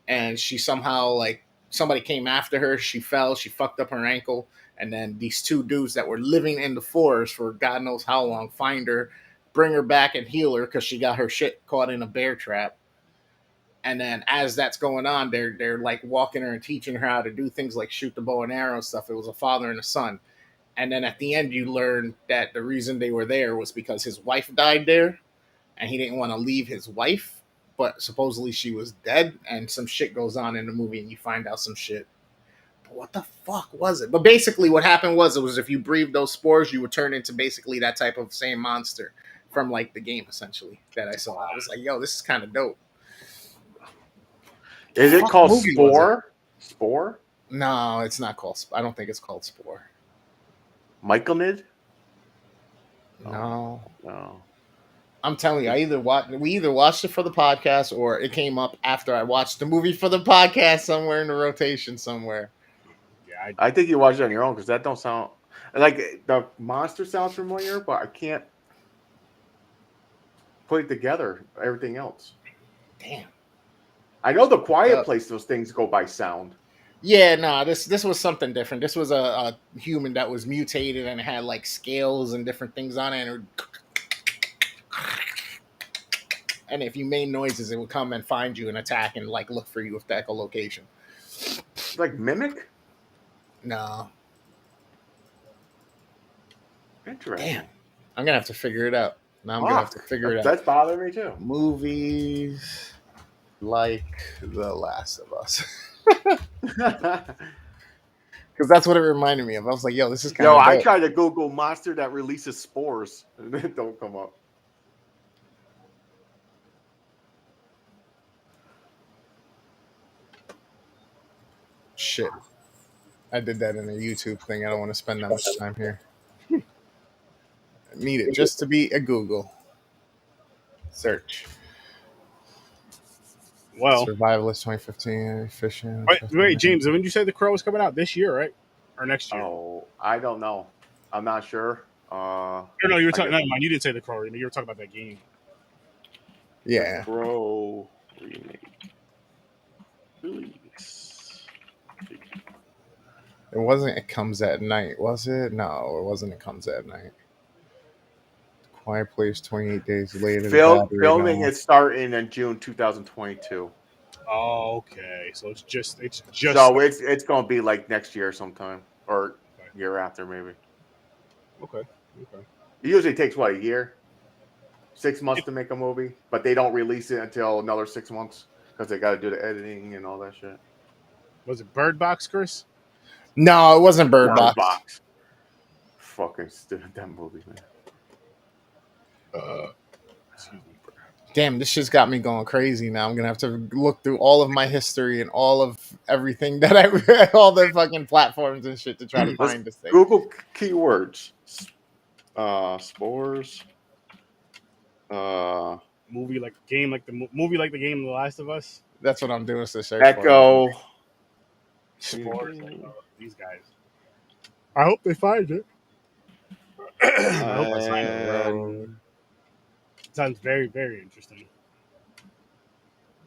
And she somehow, like, somebody came after her. She fell. She fucked up her ankle. And then these two dudes that were living in the forest for God knows how long find her, bring her back and heal her because she got her shit caught in a bear trap. And then as that's going on, they're like walking her and teaching her how to do things like shoot the bow and arrow stuff. It was a father and a son. And then at the end, you learn that the reason they were there was because his wife died there. And he didn't want to leave his wife. But supposedly she was dead, and some shit goes on in the movie, and you find out some shit. But what the fuck was it? But basically what happened was if you breathed those spores, you would turn into basically that type of same monster from, like, the game, essentially, that I saw. I was like, yo, this is kind of dope. Is it called Spore? Spore? No, it's not called. I don't think it's called Spore. Michaelnid? No. No. I'm telling you, we either watched it for the podcast or it came up after I watched the movie for the podcast somewhere in the rotation somewhere. Yeah, I think you watched it on your own because that don't sound like the monster sounds familiar, but I can't put it together. Everything else. Damn. I know the Quiet Place. Those things go by sound. Yeah, no, this was something different. This was a human that was mutated and had like scales and different things on it, and if you made noises, it would come and find you and attack and like look for you with the echolocation. Like Mimic? No. Interesting. Damn. I'm gonna have to figure it out. Now I'm gonna have to figure it out. That's bothering me too. Movies like The Last of Us. Because that's what it reminded me of. I was like, yo, this is kind of I tried to Google monster that releases spores and it don't come up. Shit. I did that in a YouTube thing. I don't want to spend that much time here. I need it just to be a Google search. Well, Survivalist 2015, Fishing. Wait, James, when did you say The Crow was coming out this year, right? Or next year? Oh, I don't know. I'm not sure. No, you were talking. Never mind. You didn't say The Crow. You were talking about that game. Yeah. Crow remake. Release. It wasn't It Comes at Night, was it? No, it wasn't It Comes at Night. Quiet Place 28 Days Later. Filming is starting in June 2022. Oh, okay. So it's just. So it's gonna be like next year sometime or year after maybe. Okay. It usually takes what, a year, 6 months to make a movie, but they don't release it until another 6 months because they got to do the editing and all that shit. Was it Bird Box, Chris? No, it wasn't Bird Box. Fucking stupid that movie, man. Excuse me. Damn, this shit's got me going crazy now. I'm gonna have to look through all of my history and all of everything that I read, all the fucking platforms and shit to try to find this thing. Google keywords. Spores. Movie like game, like the movie, like the game, The Last of Us. That's what I'm doing. To search Echo. Spores. These guys. I hope they find it. I hope I find it. Sounds very, very interesting.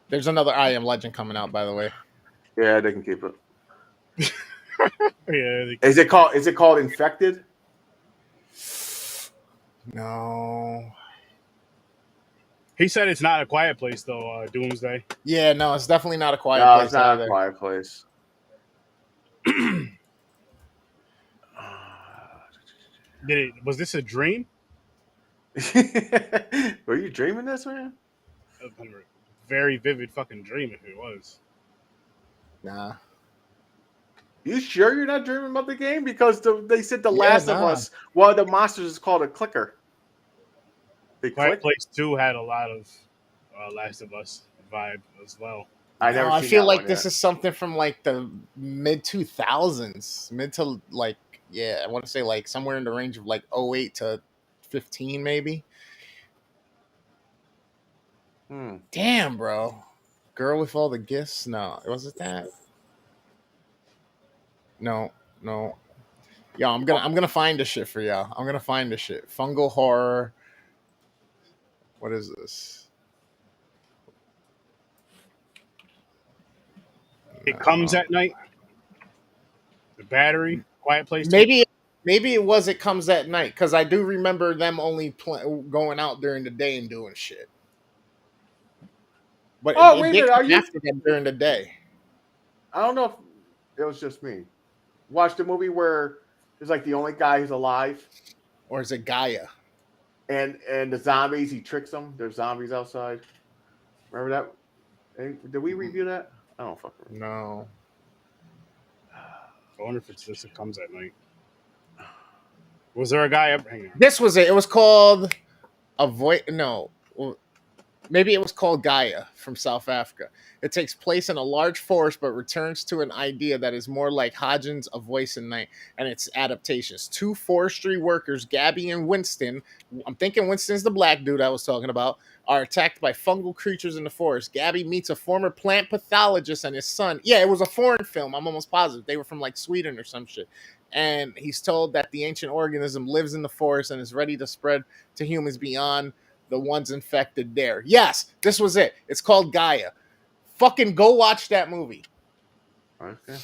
There's another I Am Legend coming out, by the way. Yeah, they can keep it. Yeah. Is it called Infected? No. He said it's not A Quiet Place though. Doomsday. Yeah, no, it's definitely not A Quiet Place. It's not A Quiet Place. Was this a dream? Were you dreaming this, man? Very vivid fucking dream if it was. Nah. You sure you're not dreaming about the game? Because they said The Last of Us, one of the monsters is called a clicker. Quiet Place 2 had a lot of Last of Us vibe as well. I feel like this is something from like the mid 2000s, I want to say like somewhere in the range of like 08 to 15 maybe. Damn, bro. Girl with All the Gifts? No, was it that? No. Yo, I'm gonna find this shit for y'all. I'm gonna find this shit. Fungal horror. What is this? It Comes at Night. The Battery. Quiet Place. Maybe it was It Comes at Night, because I do remember them only going out during the day and doing shit. But wait a minute, after them during the day. I don't know if it was just me. Watched a movie where there's like the only guy who's alive, or is it Gaia? And the zombies, he tricks them. There's zombies outside. Remember that? Did we review that? I don't fucking remember. No. I wonder if it's this It Comes at Night. Was there a guy? Hang on. This was it. It was called Avoid. No. Maybe it was called Gaia from South Africa. It takes place in a large forest, but returns to an idea that is more like Hodgins' A Voice in Night and its adaptations. Two forestry workers, Gabby and Winston, I'm thinking Winston's the black dude I was talking about, are attacked by fungal creatures in the forest. Gabby meets a former plant pathologist and his son. Yeah, it was a foreign film. I'm almost positive. They were from like Sweden or some shit. And he's told that the ancient organism lives in the forest and is ready to spread to humans beyond the ones infected there. Yes, this was it. It's called Gaia. Fucking go watch that movie. Okay.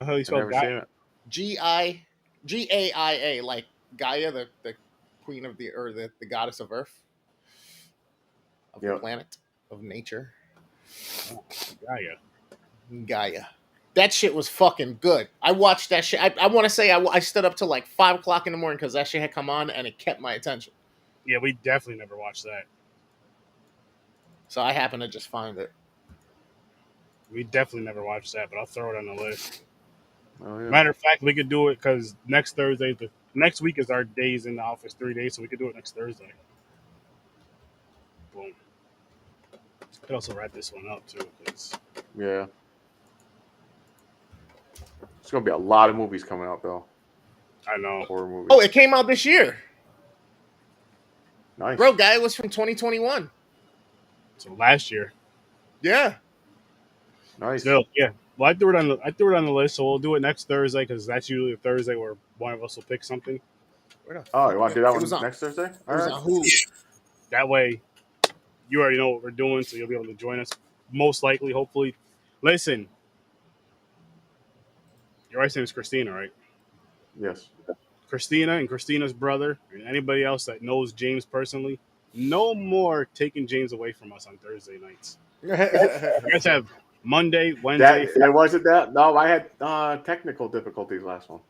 How you I've spell never Gaia? seen it. Gaia, like Gaia, the queen of the goddess of Earth, of the Yep. planet, of nature. Gaia. Gaia. That shit was fucking good. I watched that shit. I want to say I stood up till like 5 o'clock in the morning because that shit had come on and it kept my attention. Yeah, we definitely never watched that. So I happened to just find it. We definitely never watched that, but I'll throw it on the list. Oh, yeah. Matter of fact, we could do it because next Thursday, the next week is our days in the office, 3 days, so we could do it next Thursday. Boom. Could also wrap this one up too, because Yeah. There's gonna be a lot of movies coming out though. I know. Horror movies. Oh, it came out this year. Nice. Bro, Gaia was from 2021. So last year, Yeah. Nice. still, yeah. Well, I threw it on the list, so we'll do it next Thursday because that's usually a Thursday where one of us will pick something. Where the Oh, fuck- you want to do that it one was on, next Thursday? It All was right. on Hulu. That way, you already know what we're doing, so you'll be able to join us. Most likely, hopefully. Listen, your wife's name is Christina, right? Yes. Christina and Christina's brother, and anybody else that knows James personally, no more taking James away from us on Thursday nights. You guys have Monday, Wednesday. That wasn't that. No, I had technical difficulties last one.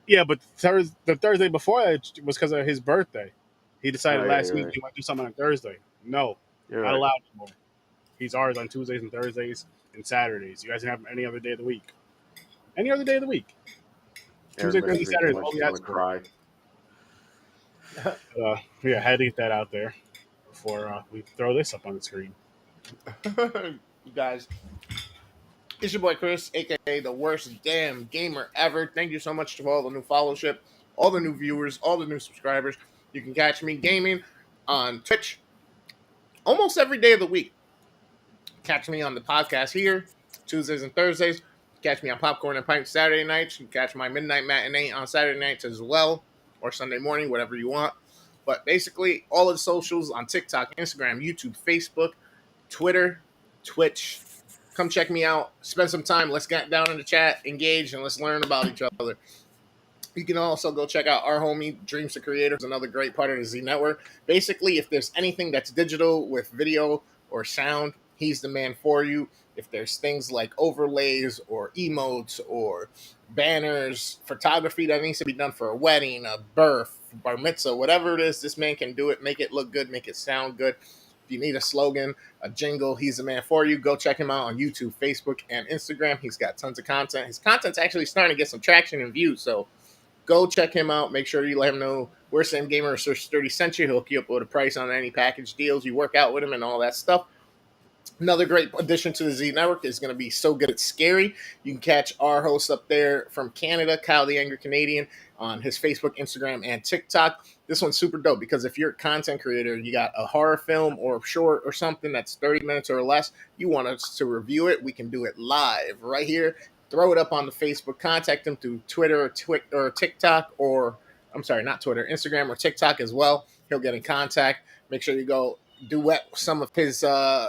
Yeah, but the Thursday before that was because of his birthday. He decided Oh, yeah, last you're week right. he might do something on Thursday. No, You're not right. allowed anymore. He's ours on Tuesdays and Thursdays and Saturdays. You guys can have him any other day of the week. Any other day of the week. Tuesday, Aaron Thursday, misses me Saturday. too much, All we he's ask gonna for. cry. Yeah, I had to get that out there before we throw this up on the screen. You guys, it's your boy Chris, aka the worst damn gamer ever. Thank you so much to all the new followership, all the new viewers, all the new subscribers. You can catch me gaming on Twitch almost every day of the week. Catch me on the podcast here, Tuesdays and Thursdays. Catch me on Popcorn and Pipes Saturday nights. You can catch my midnight matinee on Saturday nights as well, or Sunday morning, whatever you want. But basically, all of the socials on TikTok, Instagram, YouTube, Facebook, Twitter, Twitch. Come check me out. Spend some time. Let's get down in the chat, engage, and let's learn about each other. You can also go check out our homie Dreams to Creators, another great part of the Z Network. Basically, if there's anything that's digital with video or sound, he's the man for you. If there's things like overlays or emotes or banners, photography that needs to be done for a wedding, a birth, bar mitzvah, whatever it is, this man can do it, make it look good, make it sound good. If you need a slogan, a jingle, he's the man for you. Go check him out on YouTube, Facebook, and Instagram. He's got tons of content. His content's actually starting to get some traction and views, so go check him out. Make sure you let him know where Sam Gamer or Sir Sturdy sent you. He'll hook you up with a price on any package deals. You work out with him and all that stuff. Another great addition to the Z Network is going to be So Good It's Scary. You can catch our host up there from Canada, Kyle the Angry Canadian, on his Facebook, Instagram, and TikTok. This one's super dope because if you're a content creator, you got a horror film or a short or something that's 30 minutes or less, you want us to review it, we can do it live right here. Throw it up on the Facebook. Contact him through Twitter or TikTok, or I'm sorry, not Twitter, Instagram or TikTok as well. He'll get in contact. Make sure you go duet some of his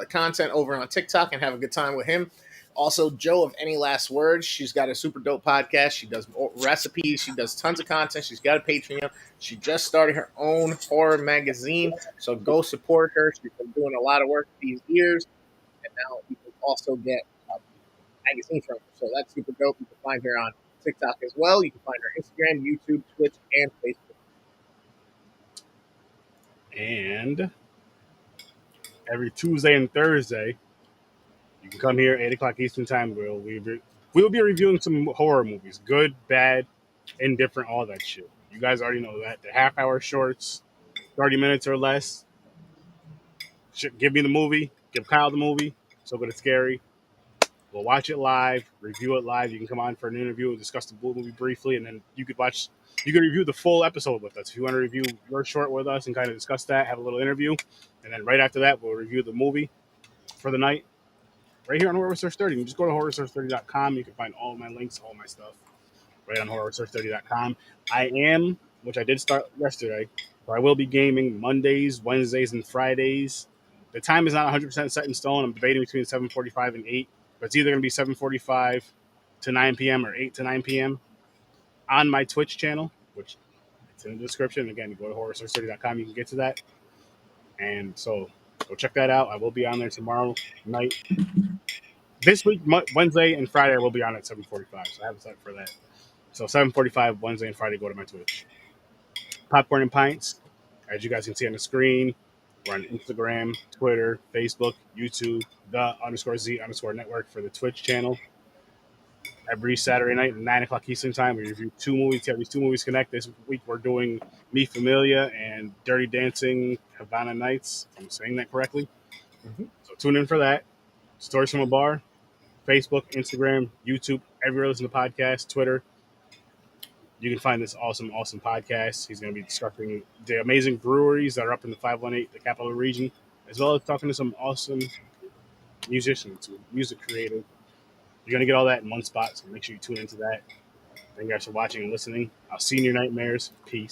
content over on TikTok and have a good time with him. Also, Joe of Any Last Words. She's got a super dope podcast. She does recipes. She does tons of content. She's got a Patreon. She just started her own horror magazine. So go support her. She's been doing a lot of work these years. And now you can also get a magazine from her. So that's super dope. You can find her on TikTok as well. You can find her Instagram, YouTube, Twitch, and Facebook. And every Tuesday and Thursday, you can come here 8 o'clock Eastern Time. We'll be reviewing some horror movies, good, bad, indifferent, all that shit. You guys already know that. The half-hour shorts, 30 minutes or less. give me the movie, give Kyle the movie. So good it's scary. We'll watch it live, review it live. You can come on for an interview and discuss the movie briefly, and then you could review the full episode with us. If you want to review your short with us and kind of discuss that, have a little interview, and then right after that, we'll review the movie for the night right here on Horror with Sir Sturdy. You just go to horrorresearch30.com. You can find all my links, all my stuff right on horrorresearch30.com. I am, which I did start yesterday, but I will be gaming Mondays, Wednesdays, and Fridays. The time is not 100% set in stone. I'm debating between 7:45 and 8, but it's either going to be 7:45 to 9 p.m. or 8 to 9 p.m. on my Twitch channel, which it's in the description. Again, you go to horrorresearch30.com. You can get to that. And so go check that out. I will be on there tomorrow night. This week, Wednesday and Friday, I will be on at 7:45, so I have a set for that. So 7:45 Wednesday and Friday, go to my Twitch. Popcorn and Pints, as you guys can see on the screen, we're on Instagram, Twitter, Facebook, YouTube, _Z_network for the Twitch channel. Every Saturday night at 9 o'clock Eastern Time, we review 2 movies. These 2 movies connect. This week we're doing Mi Familia and Dirty Dancing Havana Nights, if I'm saying that correctly. Mm-hmm. So tune in for that. Stories from a Bar, Facebook, Instagram, YouTube, everywhere listen to podcasts, Twitter. You can find this awesome podcast. He's going to be discussing the amazing breweries that are up in the 518, the capital region, as well as talking to some awesome musicians, music creators. You're going to get all that in one spot, so make sure you tune into that. Thank you guys for watching and listening. I'll see you in your nightmares. Peace.